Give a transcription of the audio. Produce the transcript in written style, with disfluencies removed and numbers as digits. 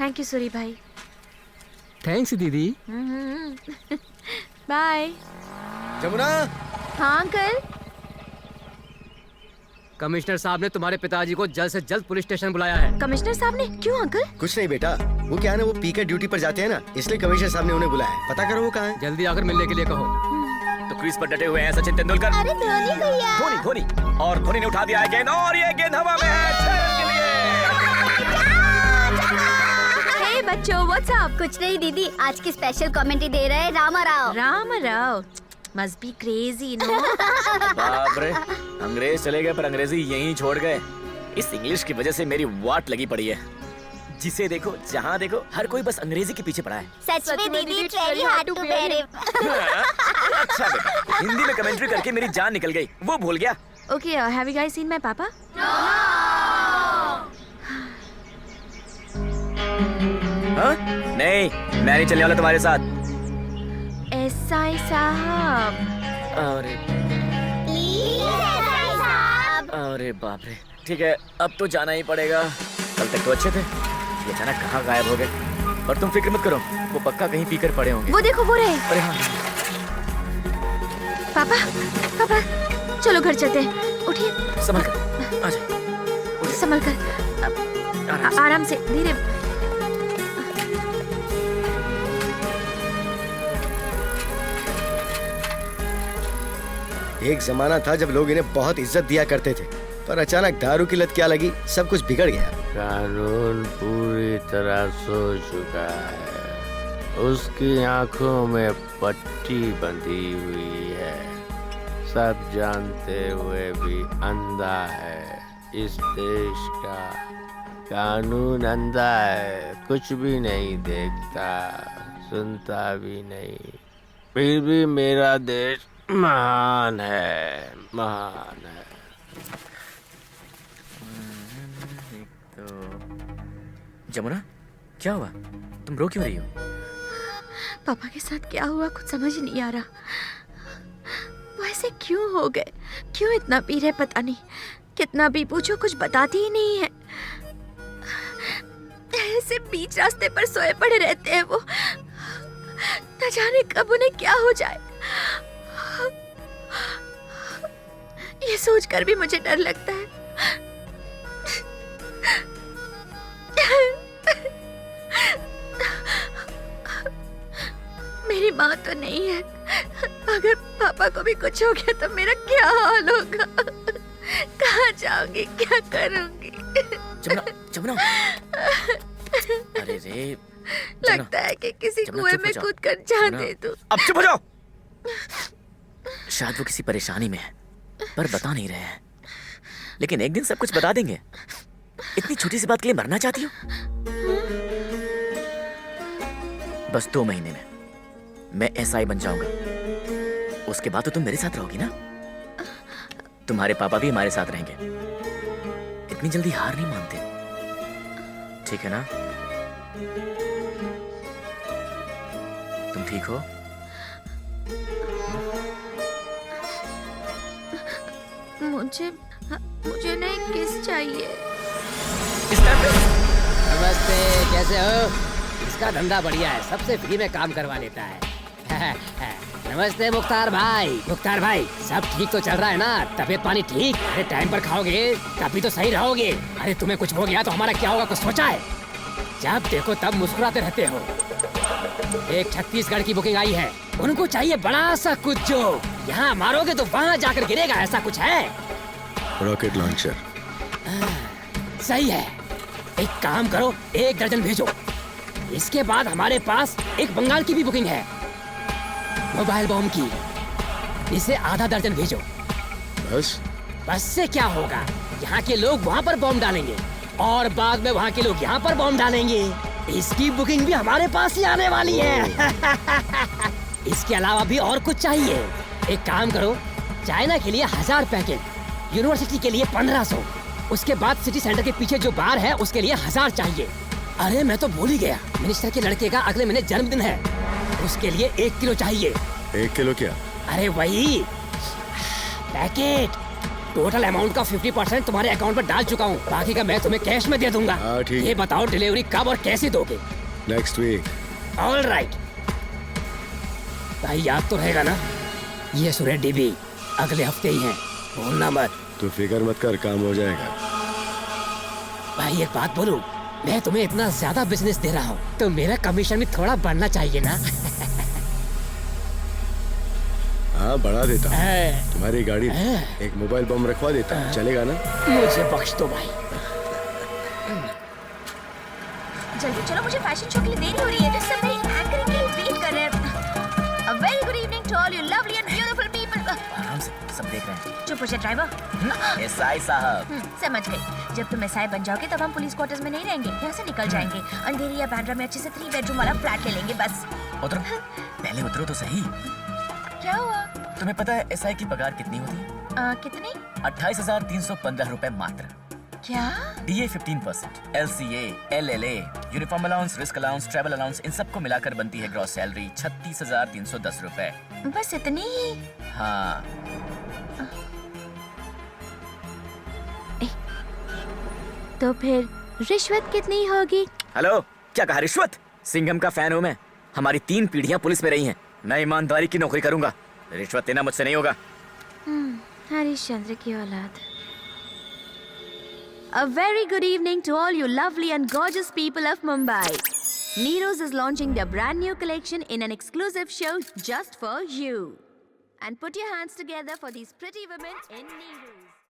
Thank you Suri भाई। Thanks दीदी। Bye. Jamuna. हाँ अंकल। कमिश्नर साहब ने तुम्हारे पिताजी को जल्द से जल्द पुलिस स्टेशन बुलाया है। कमिश्नर साहब ने? क्यों अंकल? कुछ नहीं बेटा, वो क्या है ना, वो पी के ड्यूटी पर जाते हैं ना, इसलिए कमिश्नर साहब ने उन्हें बुलाया है। पता करो वो कहाँ है। जल्दी आकर मिलने के लिए कहो। तो क्रीज पर डटे हुए हैं सचिन तेंदुलकर। अरे धोनी भैया। धोनी और धोनी ने उठा दिया है गेंद और ये गेंद हवा में है 6 रन के लिए। हे बच्चों, व्हाट्स अप? कुछ नहीं दीदी, आज की स्पेशल कमेंट्री दे रहे हैं Ramarao. Ramarao must be crazy no. बाप रे, अंग्रेज चले गए पर अंग्रेजी यहीं छोड़ गए। इस इंग्लिश की वजह से मेरी वाट लगी पड़ी है। जिसे देखो जहाँ देखो हर कोई बस अंग्रेजी के पीछे पड़ा है। सच में दीदी, ट्रेरी हार्ड टू बेयर इट। अच्छा बेटा, हिंदी में कमेंट्री करके मेरी जान निकल गई, वो भूल गया। Okay, have you guys seen my पापा? हाँ? नहीं, मैं नहीं चलने वाला तुम्हारे साथ। एसआई साहब। अरे बाप रे, ठीक है अब तो जाना ही पड़ेगा। कल तक तो अच्छे थे, ये अचानक कहाँ गायब हो गए। और तुम फिक्र मत करो, वो पक्का कहीं पीकर पड़े होंगे। वो देखो वो रहे। अरे हाँ। पापा, पापा चलो घर चलते हैं। उठिए। संभल कर, आ जाओ। संभल कर, आराम से, धीरे। एक जमाना था जब लोग इन्हें बहुत इज्जत दिया करते थे, पर अचानक दारू की लत क्या लगी, सब कुछ बिगड़ गया। कानून पूरी तरह सो चुका है, उसकी आंखों में पट्टी बंधी हुई है। सब जानते हुए भी अंधा है इस देश का। कानून अंधा है, कुछ भी नहीं देखता, सुनता भी नहीं, फिर भी मेरा देश महान है, महान है। जमुना, क्या हुआ? तुम रो क्यों रही हो? पापा के साथ क्या हुआ कुछ समझ नहीं आ रहा। वो ऐसे क्यों हो गए? क्यों इतना पी रहे पता नहीं। कितना भी पूछो कुछ बताती ही नहीं है। ऐसे बीच रास्ते पर सोए पड़े रहते हैं वो। न जाने कब उन्हें क्या हो जाए। ये सोचकर भी मुझे डर लगता है। मेरी माँ तो नहीं है। अगर पापा को भी कुछ हो गया तो मेरा क्या हाल होगा? कहाँ जाऊंगी, क्या करूंगी? जमुना, जमुना। अरे रे, लगता है कि किसी कुएं में कूद कर जान दे दूं। अब चुप हो जाओ। शायद वो किसी परेशानी में है, पर बता नहीं रहे हैं। लेकिन एक दिन सब कुछ बता देंगे। इतनी छोटी सी बात के लिए मरना चाहती हो? बस 2 महीने में मैं एसआई बन जाऊंगा। उसके बाद तो तुम मेरे साथ रहोगी ना? तुम्हारे पापा भी हमारे साथ रहेंगे। इतनी जल्दी हार नहीं मानते, ठीक है ना? तुम ठीक हो? मुझे ना एक किस चाहिए। नमस्ते, कैसे हो? इसका धंधा बढ़िया है, सबसे फ्री में काम करवा लेता है। नमस्ते मुख्तार भाई। मुख्तार भाई, सब ठीक तो चल रहा है ना? तबीयत पानी ठीक? अरे टाइम पर खाओगे तभी तो सही रहोगे। अरे तुम्हें कुछ हो गया तो हमारा क्या होगा, कुछ सोचा है? जब देखो तब मुस्कुराते रहते हो। एक छत्तीसगढ़ की बुकिंग आई है, उनको चाहिए बड़ा सा कुछ जो यहाँ मारोगे तो वहाँ जाकर गिरेगा, ऐसा कुछ है? Rocket launcher. सही है। एक काम करो, 1 दर्जन भेजो। इसके बाद हमारे पास एक बंगाल की भी बुकिंग है, मोबाइल बम की। इसे आधा दर्जन भेजो। बस से क्या होगा, यहाँ के लोग वहाँ पर बम डालेंगे और बाद में वहाँ के लोग यहाँ पर बम डालेंगे। इसकी बुकिंग भी हमारे पास ही आने वाली है। इसके अलावा भी और कुछ चाहिए? एक काम करो, चाइना के लिए 1000 पैकेट, यूनिवर्सिटी के लिए 1500, उसके बाद सिटी सेंटर के पीछे जो बार है उसके लिए 1000 चाहिए। अरे मैं तो भूल ही गया, मिनिस्टर के लड़के का अगले महीने जन्मदिन है, उसके लिए 1 किलो चाहिए। 1 किलो क्या? अरे वही पैकेट, टोटल अमाउंट का 50% तुम्हारे अकाउंट पर डाल चुका हूँ, बाकी का मैं तुम्हें कैश में दे दूंगा। हाँ, ठीक। ये बताओ डिलीवरी कब और कैसे दोगे? Next week. All right. भाई याद तो रहेगा ना, ये सुरेश डीबी अगले हफ्ते ही हैं, भूलना मत। तू फिक्र मत कर, काम हो जाएगा। भाई एक बात बोलूं, मैं तुम्हें इतना ज्यादा बिजनेस दे रहा हूँ तो मेरा कमीशन भी थोड़ा बढ़ना चाहिए ना? हाँ, बढ़ा देता हूँ। है। तुम्हारी गाड़ी में एक मोबाइल बम रखवा देता हूँ, चलेगा ना? मुझे बख्श दो भाई। जल्दी चलो, मुझे फैशन शो के लिए देरी हो रही है। सब मेरी एंकरिंग के लिए वेट कर रहे हैं। A very good evening to all you lovely and beautiful people. आराम से, सब देख रहे हैं। चुप हो जा ड्राइवर। एसआई साहब। समझ गई। जब तुम एसआई बन जाओगे तब हम पुलिस क्वार्टर्स में नहीं रहेंगे, यहाँ से निकल जाएंगे। अंधेरी या बांद्रा में अच्छे से 3 बेडरूम वाला फ्लैट ले लेंगे बस। उतरो, पहले उतरो तो सही। क्या हुआ? तुम्हें पता है एसआई की पगार कितनी होती है? कितनी? 28,315 रुपए मात्र। क्या? DA 15%, LCA, LLA, uniform allowance, risk allowance, travel allowance, इन सबको मिलाकर बनती है ग्रॉस सैलरी 36,310 रुपए। बस इतनी ही? हाँ। तो फिर रिश्वत कितनी होगी? हेलो, क्या कहा रिश्वत? सिंघम का फैन हूँ मैं। हमारी 3 पीढ़ियां पुलिस में रही हैं। मैं ईमानदारी की नौकरी करूंगा, रिश्वत देना मुझसे नहीं होगा। हरिश्चंद्र की औलाद। A very good evening to all you lovely and gorgeous people of Mumbai. Nero's is launching their brand new collection in an exclusive show just for you. And put your hands together for these pretty women in Nero's.